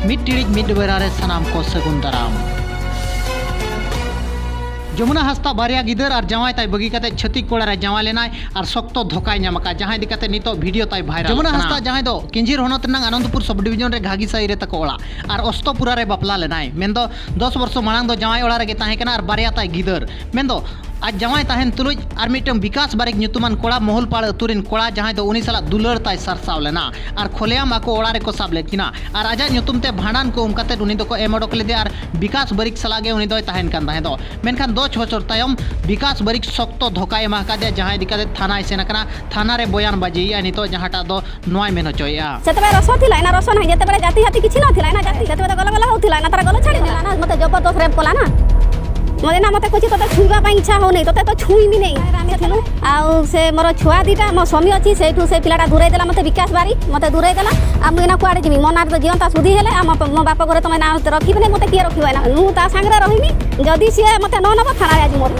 Mid टिड़िज mid बेरारे सनाम को सगुन दाराम। जमुना हस्ता बारिया गिदर और जमाई ताई बगी कते छत्तीक कोड़ा रे जमा लेनाय और सख्तो धोकाय नामका जहां दिकाते नितो वीडियो ताई भाइरल जमुना हस्ता जहां दो किंजिर होनत नंग आनंदपुर सब डिवीजन रे घागी साई रे तको ओड़ा और अस्तपुरा रे बापला लेनाय मेंदो 10 वर्ष मांग दो जमाई ओड़ा रे ताहे कना और बारिया ताई गिदर मेंदो आज जमाई ताहेन तुलुज और मिटम विकास बारिक ᱧᱩᱛᱩᱢᱟᱱ कोड़ा मोहलपाड़ अतुरिन कोड़ा जहां दो उनी साला दुलर ताई सरसाव लेना और खोलेयाम आको ओड़ा रे को साब लेत किना और आजा ᱧᱩᱛᱩᱢ ते भांडान को उमकाते उनी दो को एम ओडक लेदे और विकास बारिक सलागे उनी दो ताहेन कान ताहे दो मेनखान 2 बछर तायम विकास बारिक सख्तो धोकाय एमा कादे जहां दिकाते थाना सेना कना थाना रे बयान बाजी या नितो जहाटा दो नोय मेन होचोया सेतबे रसो थिला ना रसो नाही जेते बेले जाति हाती किछि न थिला ना जाति सेतबे गला गला होथिला ना तारा गला छाडी देला ना मते जबरदस्त रेप कोला ना मते ना मते कोछि तते छुईबा पई इच्छा हो नै तते तो छुई भी नै रामे थिलु आ से मोर छुआ दीटा मो स्वामी अछि सेठु से पिलाटा दूरै देला मते विकास बारी मते दूरै देला आ मु ना कुआडे जिमी मनार तो जीवनता सुधी हेले आ मो बाप घरे तमे ना रखिबे नै मते किए रखिबे ना मु ता संगरे रहिमी जदी से मते न नब थाना आज मोर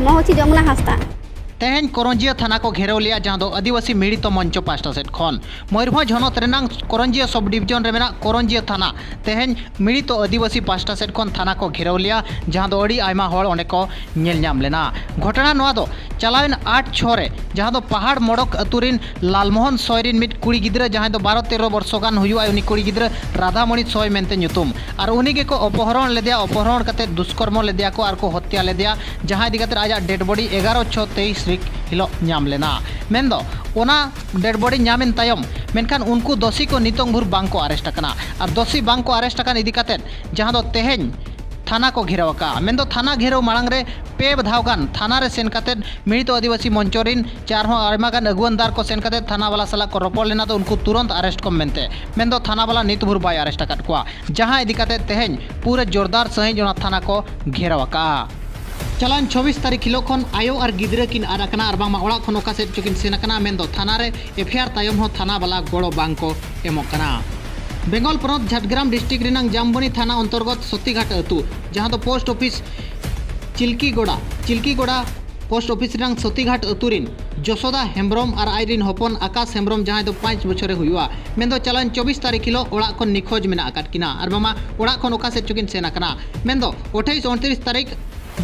मो होछि जमुना हस्ता तेहन करंजिया थाना को घेराव लिया जहां दो आदिवासी मिड़ित मंच पास्टा सेट खन मयूरभंज हनत रेनांग करंजिया सब डिवीजन रे मेना करंजिया थाना तेहन मिड़ित आदिवासी पास्टा सेट खन थाना को घेराव लिया जहां दो अड़ी आयमा हड़ ओंडे को नेल नाम लेना घटना नोआ दो चलावेन 8-6 रे जहां दो पहाड़ मोड़क अतुरिन लालमोहन सोयरिन मिट कुड़ी गिद्रा जहां दो 12-13 वर्ष गान हुयुआ उनी कुड़ी गिद्रा राधामणि सोय मेनते ᱧᱩᱛᱩᱢ और उनी के को अपहरण लेदिया अपहरण कते दुष्कर्म लेदिया को और को हत्या लेदिया जहां दिगत आजा डेड बॉडी 11/6/23 हिलो नाम लेना मेंदो ओना डेड बॉडी नामेन तायम मेनखान उनको दोषी को नितोंग भुर बांग को अरेस्ट करना और दोषी बांग को अरेस्ट करना इदी काते जहां दो तेहेन थाना को घेराव का मेंदो थाना घेराव मांग रे पे धावगान थाना रे सेन काते मिड़ित आदिवासी मंचोरिन चार हो आयमागान अगुवनदार को सेन काते थाना वाला साला को रोपड़ लेना तो उनको तुरंत अरेस्ट को मेनते मेंदो थाना वाला नित भुर बाय अरेस्ट कर को जहां इदी काते तेहेन पूरे जोरदार सही जोना थाना को घेराव का चलान 24 तारीख हिलो खन आयो और गिद्रा किन आराकना और बांग ओड़ा खन ओका सेट चुकिन सेनकना मेंदो थाना रे एफआईआर तायम हो थाना वाला गोड़ो बांग को एमोकना बेंगल प्रनत झाटग्राम डिस्ट्रिक्ट रिनांग जामबनी थाना अंतर्गत सतीघाट अतु जहां दो post office Chilkigoda post office रिनांग सतीघाट अतुरिन जसोदा हेम्ब्रम और आईरिन हपन आकाश हेम्ब्रम जहां दो 5 बछरे हुआ मेंदो चलान 24 तारीख हिलो ओड़ा खन निखोज मेना आकाट किना और मामा ओड़ा खन ओका सेट चुकिन सेनकना मेंदो 28-29 तारीख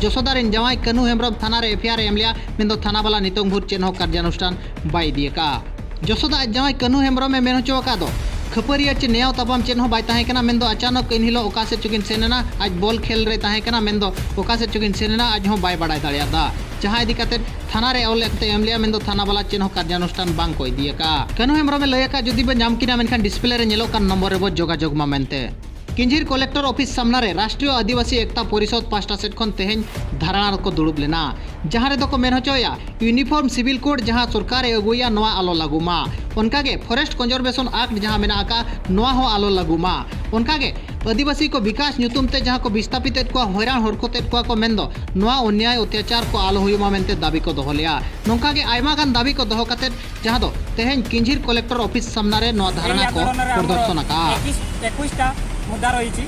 जसोदारिन जवाई कनु हेम्ब्रम थाना रे एफआईआर एम लिया मेंदो थाना वाला नितोंग भुर चेन हो कार्यानुष्ठान बाय दिए का जसोदा जवाई कनु हेम्ब्रम में मेन होचो का दो खपरिया चे नेव तबाम चेन हो बाय ताहे कना मेंदो अचानक इन हिलो ओका से चुकिन सेना आज बॉल खेल रे ताहे कना मेंदो ओका से चुकिन सेना आज हो बाय बड़ाय दाड़िया दा जहां इदी काते थाना रे ओल एकते एम लिया मेंदो थाना वाला चेन हो कार्यानुष्ठान बांग को दिए का कनु हेम्ब्रम में लया का जदी बे नाम किना मेनखान डिस्प्ले रे नेलो कान नंबर रे बो जोगाजोग मा मेनते किंजिर कलेक्टर ऑफिस सामना रे राष्ट्रीय आदिवासी एकता परिषद पास्टा सेट खन तेहेन धारणा को दुड़ुब लेना जहां रे दो मेन होचोया यूनिफॉर्म सिविल कोड जहां सरकार अगुया नोआ आलो लागुमा उनकागे फॉरेस्ट कंजर्वेशन एक्ट जहां मेना का नोआ हो आलो लागुमा उनकागे आदिवासी को विकास ᱧᱩᱛᱩᱢ ते जहां को विस्थापित को हैरान हरकत को मेंदो नोआ अन्याय अत्याचार को आलो हुयुमा मेनते दाबी को दोहो लिया नोंकागे आयमा गान दाबी को दोहो काते जहां दो तेहेन किंजिर कलेक्टर ऑफिस सामना रे नोआ धारणा को प्रदर्शन का 21टा मुद्दा रही से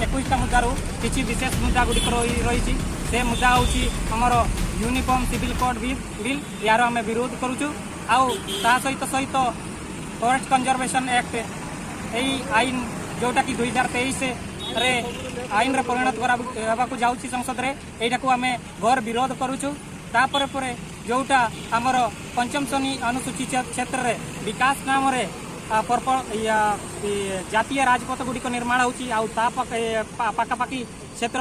21टा मुद्दार किसी विशेष मुद्दा गुड़िक रही से मुद्दा हूँ आमर यूनिफॉर्म सिविल कोड बिल यार आम विरोध करुचु आउ ता सहित सहित फॉरेस्ट कंजर्वेशन एक्ट यही आईन जोटा कि 2023 रे आईन रे परिणत होगा जाऊँगी संसद रे यहीटा को आम घर विरोध करुचु तापर पर जोटा आमर पंचम श्रेणी अनुसूची क्षेत्र रे विकास नाम रे जातीय राजपथ गुड़िक निर्माण होपाखापाखि क्षेत्र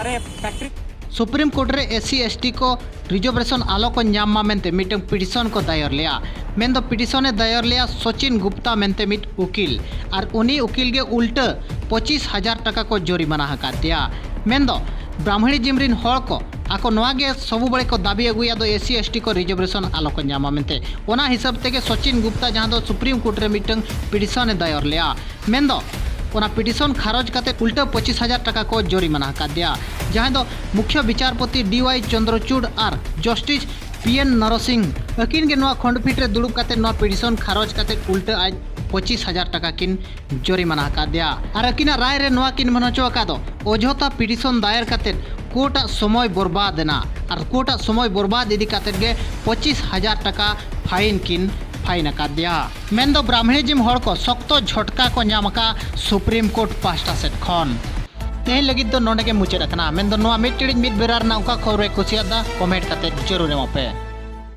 रे फैक्ट्री सुप्रीम कोर्ट रे एससी एसटी को रिजर्वेशन आलो को नाम मेनते मिटंग पिटिशन को दायर लिया मेन पिटिशन दायर लिया सचिन गुप्ता मेनते मिट उकिल और उनी उकिल के उल्टा 25,000 टाका को जोरिमाना हका दिया मेन ब्राह्मणी जिमरिन हड़ को आको नवागे सबु बड़े को दाबी अगुया दो एससी एसटी को रिजर्वेशन आलो को नामा मेनते ओना हिसाब तेगे सचिन गुप्ता जहां दो सुप्रीम कोर्ट रे मिटंग पिटिशन दायर लिया मेन ओना पिटिशन खारज काते उल्टा 25,000 टाका को जोरिमाना हका दिया जहां दो मुख्य विचारपति डीवाई चंद्रचूड़ और जस्टिस पीएन नरसिंह अकिन के नवा खंडपीठ रे दुड़ुब काते नवा पिटिशन खारज काते उल्टा आज 25,000 टाका किन जोरिमाना हका दिया और अकिना राय रे नवा किन मनचो का दो अजोता पिटिशन दायर काते कोर्ट समय बर्बाद ना और कोर्ट समय बर्बाद इदी काते गे 25,000 टाका फाइन किन फाइन अकादिया मेन दो ब्राह्मणिज्म हड़ को सख्त झटका को नाम का सुप्रीम कोर्ट पास्टा सेट खन तेहन लगित दो नोंडे के मुचाद अकना मेन दो नोआ मिड टिड़िज मिड बेरा रना उका खबर कुसियादा कमेंट करते जरूर एमोपे।